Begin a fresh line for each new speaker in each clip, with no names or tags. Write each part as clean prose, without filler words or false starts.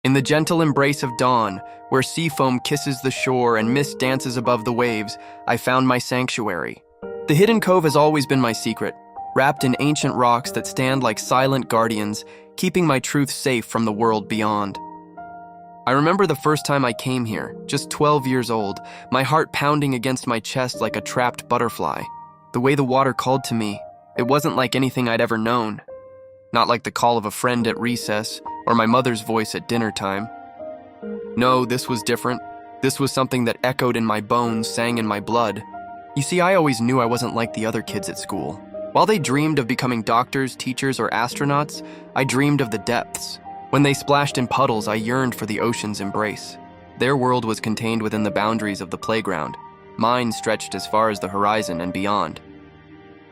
In the gentle embrace of dawn, where sea foam kisses the shore and mist dances above the waves, I found my sanctuary. The hidden cove has always been my secret, wrapped in ancient rocks that stand like silent guardians, keeping my truth safe from the world beyond. I remember the first time I came here, just 12 years old, my heart pounding against my chest like a trapped butterfly. The way the water called to me, it wasn't like anything I'd ever known. Not like the call of a friend at recess or my mother's voice at dinner time. No, this was different. This was something that echoed in my bones, sang in my blood. You see, I always knew I wasn't like the other kids at school. While they dreamed of becoming doctors, teachers, or astronauts, I dreamed of the depths. When they splashed in puddles, I yearned for the ocean's embrace. Their world was contained within the boundaries of the playground. Mine stretched as far as the horizon and beyond.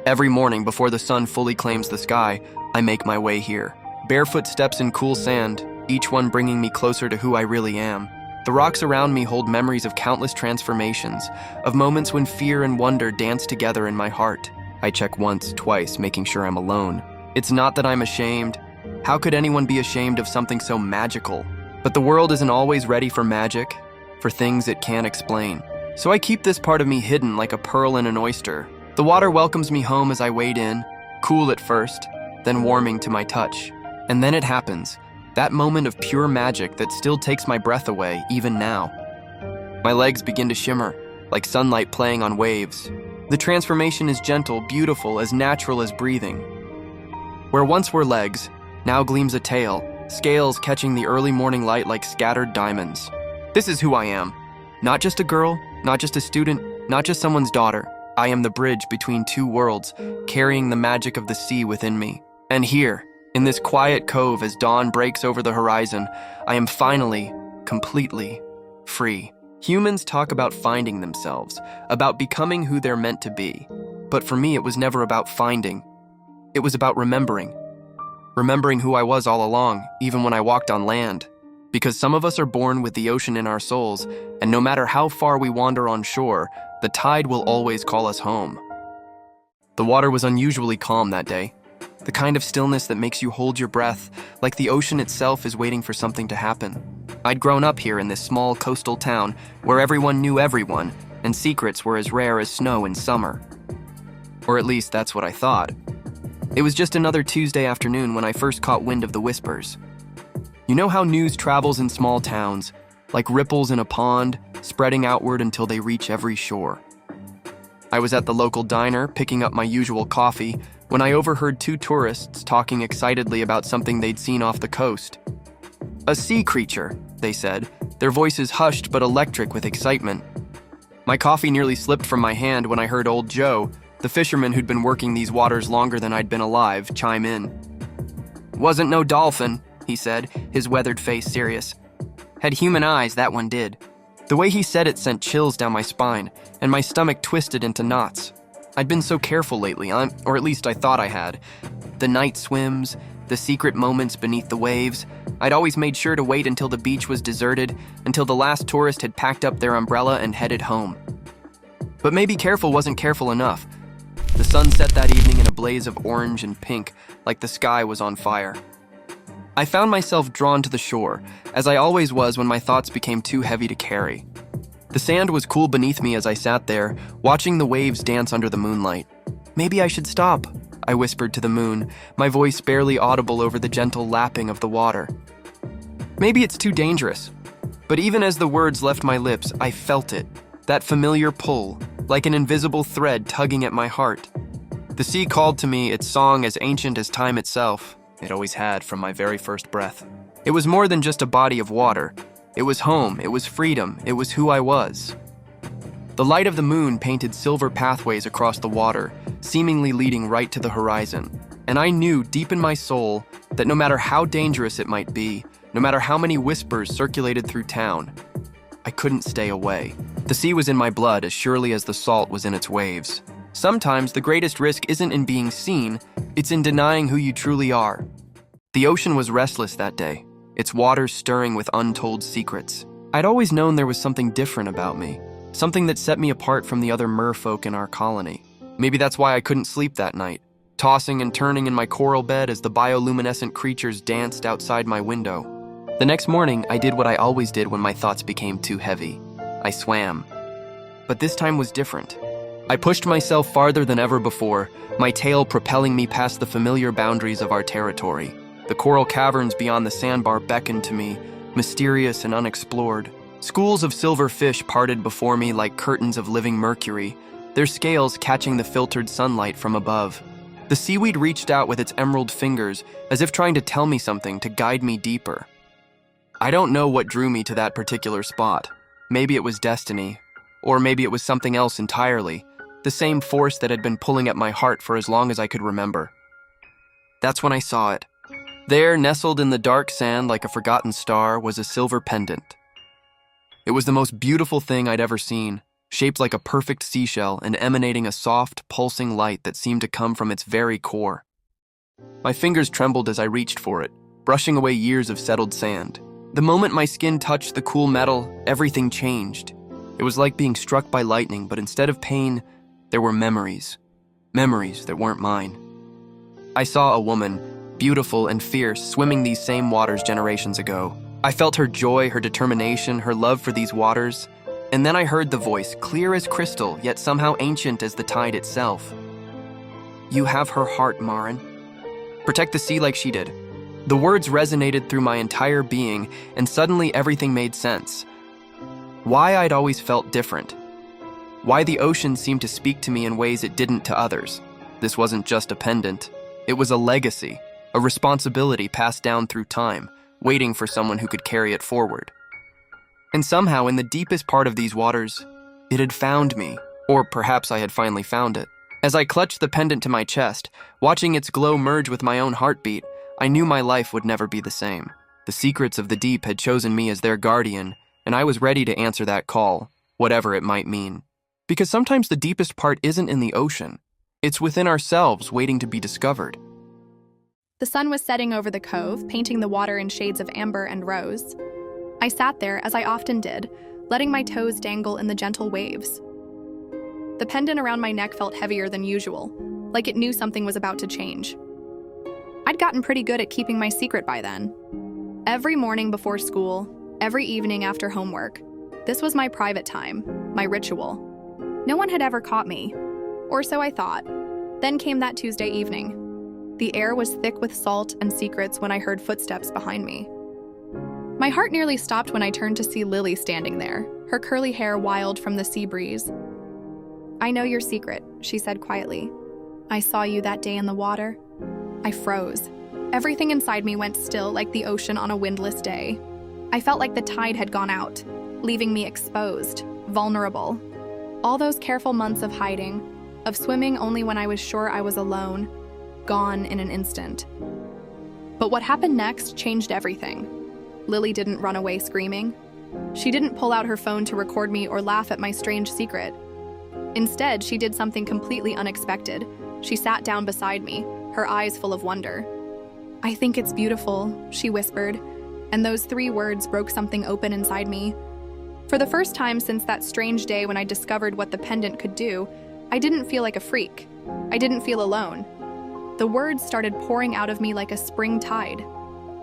Every morning, before the sun fully claims the sky, I make my way here. Barefoot steps in cool sand, each one bringing me closer to who I really am. The rocks around me hold memories of countless transformations, of moments when fear and wonder dance together in my heart. I check once, twice, making sure I'm alone. It's not that I'm ashamed. How could anyone be ashamed of something so magical? But the world isn't always ready for magic, for things it can't explain. So I keep this part of me hidden like a pearl in an oyster. The water welcomes me home as I wade in, cool at first, then warming to my touch. And then it happens, that moment of pure magic that still takes my breath away, even now. My legs begin to shimmer, like sunlight playing on waves. The transformation is gentle, beautiful, as natural as breathing. Where once were legs, now gleams a tail, scales catching the early morning light like scattered diamonds. This is who I am. Not just a girl, not just a student, not just someone's daughter. I am the bridge between two worlds, carrying the magic of the sea within me. And here, in this quiet cove as dawn breaks over the horizon, I am finally, completely free. Humans talk about finding themselves, about becoming who they're meant to be. But for me, it was never about finding. It was about remembering. Remembering who I was all along, even when I walked on land. Because some of us are born with the ocean in our souls, and no matter how far we wander on shore, the tide will always call us home. The water was unusually calm that day. The kind of stillness that makes you hold your breath, like the ocean itself is waiting for something to happen. I'd grown up here in this small coastal town where everyone knew everyone, and secrets were as rare as snow in summer. Or at least that's what I thought. It was just another Tuesday afternoon when I first caught wind of the whispers. You know how news travels in small towns, like ripples in a pond, spreading outward until they reach every shore. I was at the local diner, picking up my usual coffee, when I overheard two tourists talking excitedly about something they'd seen off the coast. A sea creature, they said, their voices hushed but electric with excitement. My coffee nearly slipped from my hand when I heard old Joe, the fisherman who'd been working these waters longer than I'd been alive, chime in. "Wasn't no dolphin," he said, his weathered face serious. "Had human eyes, that one did." The way he said it sent chills down my spine, and my stomach twisted into knots. I'd been so careful lately, or at least I thought I had. The night swims, the secret moments beneath the waves. I'd always made sure to wait until the beach was deserted, until the last tourist had packed up their umbrella and headed home. But maybe careful wasn't careful enough. The sun set that evening in a blaze of orange and pink, like the sky was on fire. I found myself drawn to the shore, as I always was when my thoughts became too heavy to carry. The sand was cool beneath me as I sat there, watching the waves dance under the moonlight. "Maybe I should stop," I whispered to the moon, my voice barely audible over the gentle lapping of the water. "Maybe it's too dangerous." But even as the words left my lips, I felt it, that familiar pull, like an invisible thread tugging at my heart. The sea called to me, its song as ancient as time itself. It always had from my very first breath. It was more than just a body of water. It was home, it was freedom, it was who I was. The light of the moon painted silver pathways across the water, seemingly leading right to the horizon. And I knew deep in my soul that no matter how dangerous it might be, no matter how many whispers circulated through town, I couldn't stay away. The sea was in my blood as surely as the salt was in its waves. Sometimes the greatest risk isn't in being seen, it's in denying who you truly are. The ocean was restless that day, its waters stirring with untold secrets. I'd always known there was something different about me, something that set me apart from the other merfolk in our colony. Maybe that's why I couldn't sleep that night, tossing and turning in my coral bed as the bioluminescent creatures danced outside my window. The next morning, I did what I always did when my thoughts became too heavy. I swam. But this time was different. I pushed myself farther than ever before, my tail propelling me past the familiar boundaries of our territory. The coral caverns beyond the sandbar beckoned to me, mysterious and unexplored. Schools of silver fish parted before me like curtains of living mercury, their scales catching the filtered sunlight from above. The seaweed reached out with its emerald fingers, as if trying to tell me something, to guide me deeper. I don't know what drew me to that particular spot. Maybe it was destiny, or maybe it was something else entirely, the same force that had been pulling at my heart for as long as I could remember. That's when I saw it. There, nestled in the dark sand like a forgotten star, was a silver pendant. It was the most beautiful thing I'd ever seen, shaped like a perfect seashell and emanating a soft, pulsing light that seemed to come from its very core. My fingers trembled as I reached for it, brushing away years of settled sand. The moment my skin touched the cool metal, everything changed. It was like being struck by lightning, but instead of pain, there were memories. Memories that weren't mine. I saw a woman, beautiful and fierce, swimming these same waters generations ago. I felt her joy, her determination, her love for these waters. And then I heard the voice, clear as crystal, yet somehow ancient as the tide itself. You have her heart, Marin. Protect the sea like she did. The words resonated through my entire being, and suddenly everything made sense. Why I'd always felt different. Why the ocean seemed to speak to me in ways it didn't to others. This wasn't just a pendant. It was a legacy, a responsibility passed down through time, waiting for someone who could carry it forward. And somehow, in the deepest part of these waters, it had found me, or perhaps I had finally found it. As I clutched the pendant to my chest, watching its glow merge with my own heartbeat, I knew my life would never be the same. The secrets of the deep had chosen me as their guardian, and I was ready to answer that call, whatever it might mean. Because sometimes the deepest part isn't in the ocean. It's within ourselves, waiting to be discovered.
The sun was setting over the cove, painting the water in shades of amber and rose. I sat there, as I often did, letting my toes dangle in the gentle waves. The pendant around my neck felt heavier than usual, like it knew something was about to change. I'd gotten pretty good at keeping my secret by then. Every morning before school, every evening after homework, this was my private time, my ritual. No one had ever caught me, or so I thought. Then came that Tuesday evening. The air was thick with salt and secrets when I heard footsteps behind me. My heart nearly stopped when I turned to see Lily standing there, her curly hair wild from the sea breeze. I know your secret, she said quietly. I saw you that day in the water. I froze. Everything inside me went still like the ocean on a windless day. I felt like the tide had gone out, leaving me exposed, vulnerable. All those careful months of hiding, of swimming only when I was sure I was alone, gone in an instant. But what happened next changed everything. Lily didn't run away screaming. She didn't pull out her phone to record me or laugh at my strange secret. Instead, she did something completely unexpected. She sat down beside me, her eyes full of wonder. I think it's beautiful, she whispered, and those 3 words broke something open inside me. For the first time since that strange day when I discovered what the pendant could do, I didn't feel like a freak. I didn't feel alone. The words started pouring out of me like a spring tide.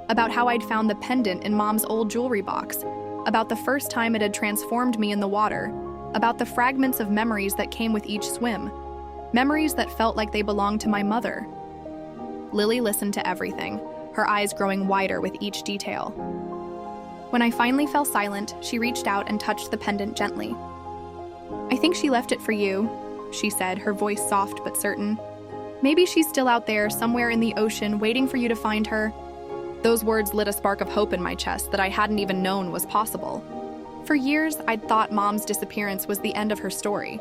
About how I'd found the pendant in Mom's old jewelry box, about the first time it had transformed me in the water, about the fragments of memories that came with each swim, memories that felt like they belonged to my mother. Lily listened to everything, her eyes growing wider with each detail. When I finally fell silent, she reached out and touched the pendant gently. I think she left it for you, she said, her voice soft but certain. Maybe she's still out there, somewhere in the ocean, waiting for you to find her. Those words lit a spark of hope in my chest that I hadn't even known was possible. For years, I'd thought Mom's disappearance was the end of her story.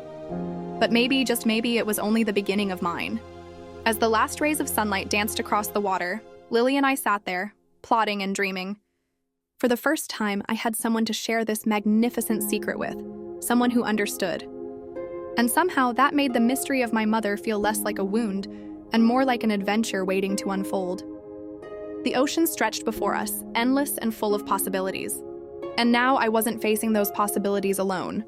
But maybe, just maybe, it was only the beginning of mine. As the last rays of sunlight danced across the water, Lily and I sat there, plotting and dreaming. For the first time, I had someone to share this magnificent secret with, someone who understood. And somehow that made the mystery of my mother feel less like a wound and more like an adventure waiting to unfold. The ocean stretched before us, endless and full of possibilities. And now I wasn't facing those possibilities alone.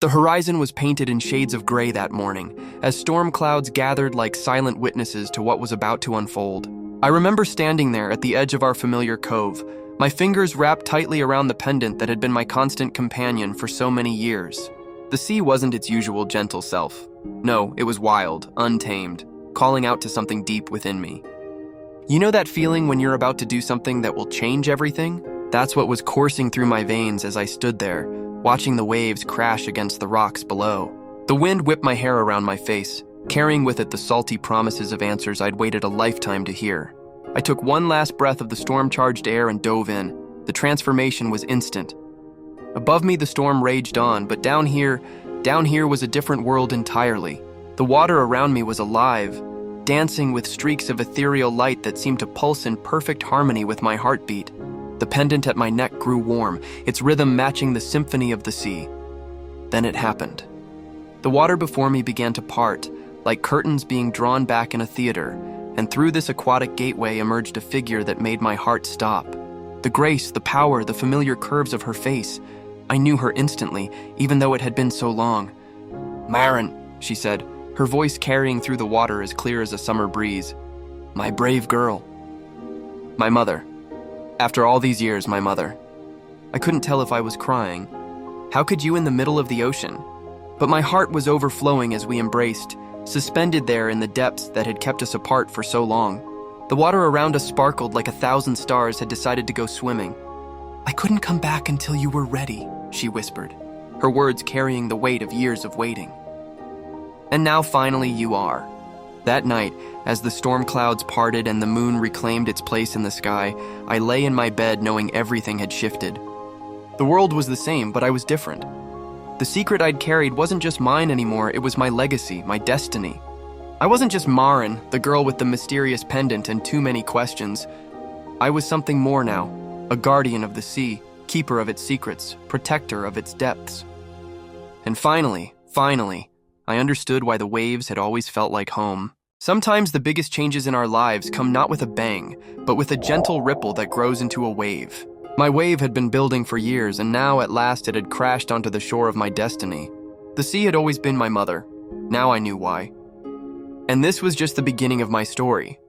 The horizon was painted in shades of gray that morning, as storm clouds gathered like silent witnesses to what was about to unfold. I remember standing there at the edge of our familiar cove, My fingers wrapped tightly around the pendant that had been my constant companion for so many years. The sea wasn't its usual gentle self. No, it was wild, untamed, calling out to something deep within me. You know that feeling when you're about to do something that will change everything? That's what was coursing through my veins as I stood there, watching the waves crash against the rocks below. The wind whipped my hair around my face, carrying with it the salty promises of answers I'd waited a lifetime to hear. I took one last breath of the storm-charged air and dove in. The transformation was instant. Above me, the storm raged on, but down here was a different world entirely. The water around me was alive, dancing with streaks of ethereal light that seemed to pulse in perfect harmony with my heartbeat. The pendant at my neck grew warm, its rhythm matching the symphony of the sea. Then it happened. The water before me began to part, like curtains being drawn back in a theater, and through this aquatic gateway emerged a figure that made my heart stop. The grace, the power, the familiar curves of her face. I knew her instantly, even though it had been so long. "Maren," she said, her voice carrying through the water as clear as a summer breeze. "My brave girl." My mother. After all these years, my mother. I couldn't tell if I was crying. How could you in the middle of the ocean? But my heart was overflowing as we embraced, suspended there in the depths that had kept us apart for so long. The water around us sparkled like 1,000 stars had decided to go swimming. "I couldn't come back until you were ready," she whispered, her words carrying the weight of years of waiting. And now finally you are. That night, as the storm clouds parted and the moon reclaimed its place in the sky, I lay in my bed knowing everything had shifted. The world was the same, but I was different. The secret I'd carried wasn't just mine anymore, it was my legacy, my destiny. I wasn't just Maren, the girl with the mysterious pendant and too many questions. I was something more now, a guardian of the sea, keeper of its secrets, protector of its depths. And finally, I understood why the waves had always felt like home. Sometimes the biggest changes in our lives come not with a bang, but with a gentle ripple that grows into a wave. My wave had been building for years, and now at last it had crashed onto the shore of my destiny. The sea had always been my mother. Now I knew why. And this was just the beginning of my story.